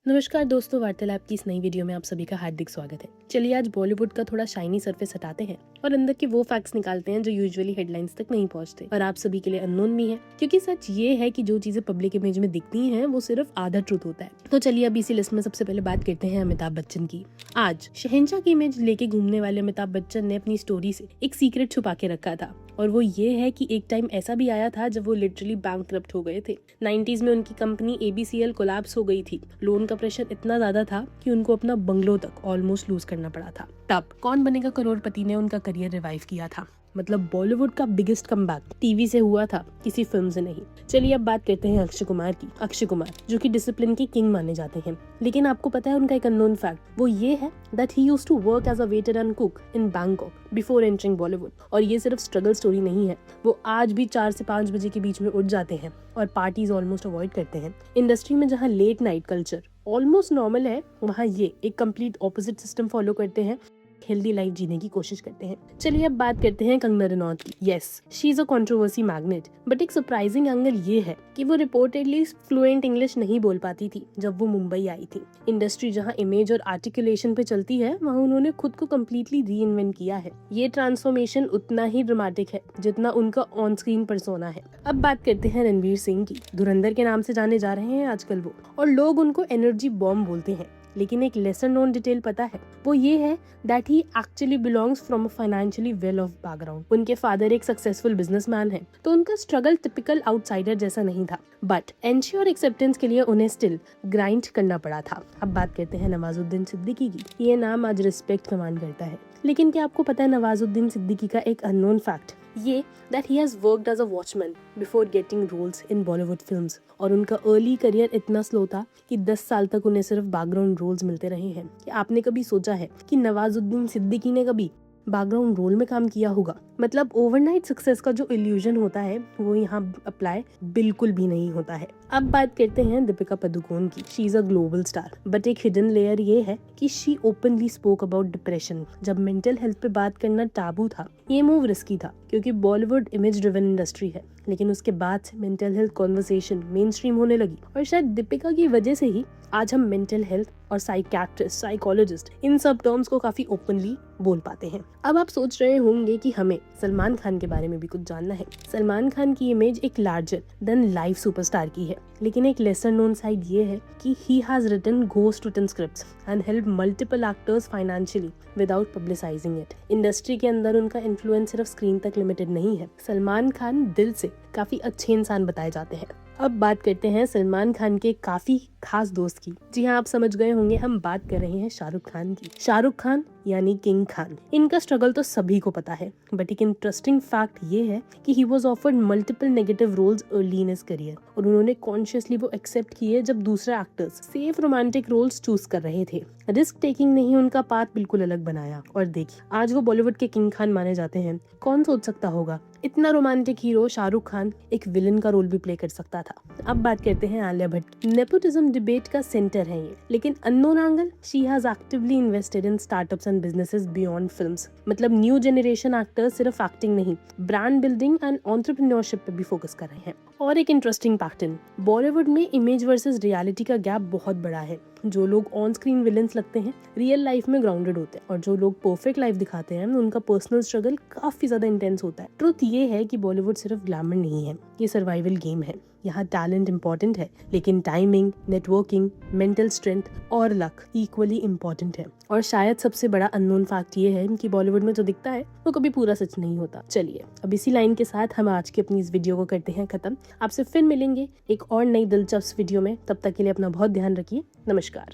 नमस्कार दोस्तों, वार्तालाप की इस नई वीडियो में आप सभी का हार्दिक स्वागत है। चलिए आज बॉलीवुड का थोड़ा शाइनी सरफेस हटाते हैं और अंदर के वो फैक्ट्स निकालते हैं जो यूजुअली हेडलाइंस तक नहीं पहुंचते और आप सभी के लिए अननोन भी है, क्योंकि सच ये है कि जो चीजें पब्लिक इमेज में दिखती हैं वो सिर्फ आधा ट्रूथ होता है। तो चलिए अब इसी लिस्ट में सबसे पहले बात करते हैं अमिताभ बच्चन की। आज शहंशाह की इमेज लेके घूमने वाले अमिताभ बच्चन ने अपनी स्टोरी से एक सीक्रेट छुपा के रखा था, और वो ये है कि एक टाइम ऐसा भी आया था जब वो लिटरली बैंकक्रप्ट हो गए थे। 90s में उनकी कंपनी ABCL कोलैप्स हो गई थी। लोन का प्रेशर इतना ज्यादा था कि उनको अपना बंगलो तक ऑलमोस्ट लूज करना पड़ा था। तब कौन बनेगा करोड़पति ने उनका करियर रिवाइव किया था। मतलब बॉलीवुड का बिगेस्ट कमबैक टीवी से हुआ था, किसी फिल्म से नहीं। चलिए अब बात करते हैं अक्षय कुमार की। अक्षय कुमार जो कि डिसिप्लिन के किंग माने जाते हैं, लेकिन आपको पता है उनका एक अननोन फैक्ट वो ये है that he used to work as a waiter and cook in Bangkok before entering Bollywood. और ये सिर्फ स्ट्रगल स्टोरी नहीं है, वो आज भी 4 से 5 बजे के बीच में उठ जाते हैं और पार्टीज ऑलमोस्ट अवॉइड करते हैं। इंडस्ट्री में जहाँ late night culture almost normal है, वहाँ ये एक कंप्लीट ऑपोजिट सिस्टम फॉलो करते हैं, हेल्दी लाइफ जीने की कोशिश करते हैं। चलिए अब बात करते हैं कंगना रनौत की। Yes, she is a controversy magnet, but एक सरप्राइजिंग एंगल ये है कि वो रिपोर्टेडली फ्लुएंट इंग्लिश नहीं बोल पाती थी जब वो मुंबई आई थी। इंडस्ट्री जहां इमेज और आर्टिकुलेशन पे चलती है, वहां उन्होंने खुद को कम्प्लीटली री इन्वेंट किया है। ये ट्रांसफॉर्मेशन उतना ही ड्रामेटिक है जितना उनका ऑन स्क्रीन पर्सोना है। अब बात करते हैं रणवीर सिंह की। धुरंधर के नाम से जाने जा रहे हैं आजकल वो, और लोग उनको एनर्जी बॉम्ब बोलते हैं। लेकिन एक लेसर नोन डिटेल पता है, वो ये है that he actually belongs from a financially well of background. उनके फादर एक सक्सेसफुल बिजनेसमैन है, तो उनका स्ट्रगल टिपिकल आउटसाइडर जैसा नहीं था, बट एंश्योर एक्सेप्टेंस के लिए उन्हें स्टिल ग्राइंड करना पड़ा था। अब बात करते हैं नवाजुद्दीन सिद्दीकी की। ये नाम आज रिस्पेक्ट कमांड करता है, लेकिन क्या आपको पता है नवाजुद्दीन सिद्दीकी का एक अननोन फैक्ट ये that he has worked as a watchman before getting roles in Bollywood films. और उनका अर्ली करियर इतना स्लो था कि 10 साल तक उन्हें सिर्फ बैकग्राउंड रोल्स मिलते रहे हैं। क्या आपने कभी सोचा है कि नवाजुद्दीन सिद्दीकी ने कभी बैकग्राउंड रोल में काम किया होगा? मतलब ओवरनाइट सक्सेस का जो इल्यूजन होता है वो यहाँ अप्लाई बिल्कुल भी नहीं होता है। अब बात करते हैं दीपिका पादुकोण की। She is a global star, but एक हिडन लेयर ये है कि she openly spoke about depression जब मेंटल हेल्थ पे बात करना टाबू था। ये मूव रिस्की था क्योंकि बॉलीवुड इमेज ड्रिवन इंडस्ट्री है, लेकिन उसके बाद से mental health conversation main stream होने लगी, और शायद दीपिका की वजह से ही आज हम मेंटल हेल्थ और साइकियाट्रिस्ट, साइकोलॉजिस्ट इन सब टर्म्स को काफी ओपनली बोल पाते हैं। अब आप सोच रहे होंगे कि हमें सलमान खान के बारे में भी कुछ जानना है। सलमान खान की इमेज एक लार्जर देन लाइफ सुपरस्टार की है, लेकिन एक लेसर नोन साइड ये है कि he has written ghost written scripts and help multiple actors financially without publicising it. Industry के अंदर उनका इन्फ्लुएंस सिर्फ स्क्रीन तक लिमिटेड नहीं है। सलमान खान दिल से काफी अच्छे इंसान बताए जाते हैं। अब बात करते हैं सलमान खान के काफी खास दोस्त की। जी हाँ, आप समझ गए होंगे, हम बात कर रहे हैं शाहरुख खान की। शाहरुख खान यानी किंग खान। इनका स्ट्रगल तो सभी को पता है, बट एक इंटरेस्टिंग फैक्ट ये है कि he was offered multiple negative roles early in his career, और उन्होंने कॉन्शियसली वो एक्सेप्ट किए जब दूसरे actors safe romantic roles choose कर रहे थे। रिस्क टेकिंग ने ही उनका पाथ बिल्कुल अलग बनाया, और देखिए आज वो बॉलीवुड के किंग खान माने जाते हैं। कौन सोच सकता होगा इतना रोमांटिक हीरो शाहरुख खान एक विलन का रोल भी प्ले कर सकता था। अब बात करते हैं आलिया भट्ट। नेपोटिज्म डिबेट का सेंटर है ये, लेकिन unknown angle, she has actively invested in startups and businesses beyond films. मतलब न्यू जनरेशन एक्टर्स सिर्फ एक्टिंग नहीं, ब्रांड बिल्डिंग एंड एंटरप्रेन्योरशिप पे भी फोकस कर रहे हैं। और एक इंटरेस्टिंग पैटर्न, बॉलीवुड में इमेज वर्सेस रियलिटी का गैप बहुत बड़ा है। जो लोग ऑन स्क्रीन विलेंस लगते हैं रियल लाइफ में ग्राउंडेड होते हैं, और जो लोग परफेक्ट लाइफ दिखाते हैं उनका पर्सनल स्ट्रगल काफी ज्यादा इंटेंस होता है। ट्रुथ ये है कि बॉलीवुड सिर्फ ग्लैमर नहीं है, ये सर्वाइवल गेम है। यहाँ टैलेंट इंपॉर्टेंट है, लेकिन टाइमिंग, नेटवर्किंग, मेंटल स्ट्रेंथ और लक इक्वली इम्पोर्टेंट है। और शायद सबसे बड़ा अननोन फैक्ट ये है कि बॉलीवुड में जो दिखता है वो कभी पूरा सच नहीं होता। चलिए अब इसी लाइन के साथ हम आज की अपनी इस वीडियो को करते हैं खत्म। आपसे फिर मिलेंगे एक और नई दिलचस्प वीडियो में, तब तक के लिए अपना बहुत ध्यान रखिए। नमस्कार।